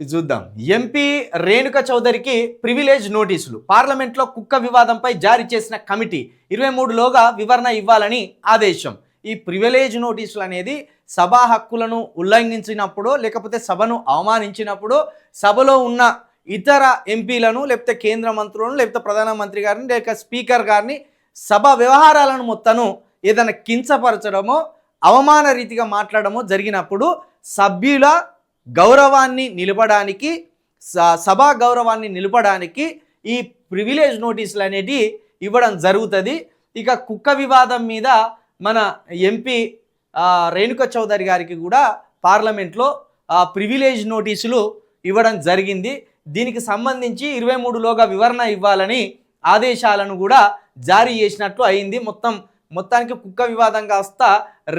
ఇది చూద్దాం. MP Renuka చౌదరికి privilege నోటీసులు. పార్లమెంట్లో కుక్క వివాదంపై జారీ చేసిన కమిటీ 23లోగా వివరణ ఇవ్వాలని ఆదేశం. ఈ ప్రివిలేజ్ నోటీసులు అనేది సభా హక్కులను ఉల్లంఘించినప్పుడు, లేకపోతే సభను అవమానించినప్పుడు, సభలో ఉన్న ఇతర ఎంపీలను, లేకపోతే కేంద్ర మంత్రులను, లేకపోతే ప్రధానమంత్రి గారిని, లేక స్పీకర్ గారిని, సభ వ్యవహారాలను మొత్తను ఏదైనా కించపరచడమో, అవమాన రీతిగా మాట్లాడమో జరిగినప్పుడు సభ్యుల గౌరవాన్ని నిలపడానికి, సభా గౌరవాన్ని నిలపడానికి ఈ ప్రివిలేజ్ నోటీసులు అనేటివి ఇవ్వడం జరుగుతుంది. ఇక కుక్క వివాదం మీద మన ఎంపీ రేణుక చౌదరి గారికి కూడా పార్లమెంట్లో ప్రివిలేజ్ నోటీసులు ఇవ్వడం జరిగింది. దీనికి సంబంధించి 23లోగా వివరణ ఇవ్వాలని ఆదేశాలను కూడా జారీ చేసినట్లు అయింది. మొత్తానికి కుక్క వివాదం కాస్త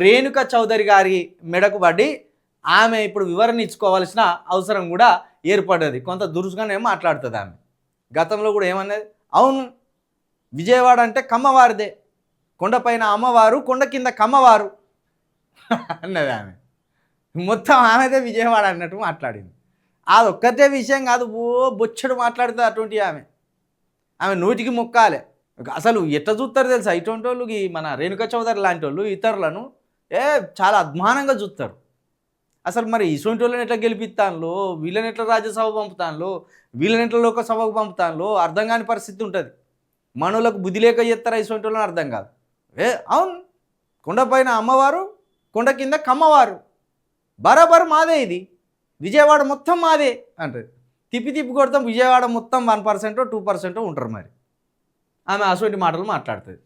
రేణుక చౌదరి గారి మెడకు పడి ఆమె ఇప్పుడు వివరణ ఇచ్చుకోవాల్సిన అవసరం కూడా ఏర్పడ్డది. కొంత దురుసుగానే మాట్లాడుతుంది ఆమె. గతంలో కూడా ఏమన్నది, అవును విజయవాడ అంటే కమ్మవారిదే, కొండపైన అమ్మవారు, కొండ కింద కమ్మవారు అన్నది ఆమె. మొత్తం ఆమెదే విజయవాడ అన్నట్టు మాట్లాడింది. అది ఒక్కటే విషయం కాదు, బొచ్చడు మాట్లాడుతుంది అటువంటి ఆమె నోటికి మొక్కాలే. అసలు ఎట్లా చూస్తారు తెలుసా ఇటువంటి వాళ్ళకి, మన రేణుక చౌదరి లాంటి వాళ్ళు ఇతరులను చాలా అద్మానంగా చూస్తారు. అసలు మరి ఇటువంటి వాళ్ళని ఎట్లా గెలిపిస్తానులో, వీళ్ళని ఎట్లా రాజ్యసభ పంపుతానులో, వీళ్ళని ఎట్లా లోకసభకు పంపుతానులో అర్థం కాని పరిస్థితి ఉంటుంది. మనోళ్ళకు బుద్ధి లేక చేస్తారా ఇటువంటి వాళ్ళని అర్థం కాదు. అవును కొండపైన అమ్మవారు, కొండ కింద కమ్మవారు, బరాబర్ మాదే, ఇది విజయవాడ మొత్తం మాదే అంటది. తిప్పి కొడతాం, విజయవాడ మొత్తం 1% 2% ఉంటారు. మరి ఆమె అటువంటి మాటలు మాట్లాడుతుంది.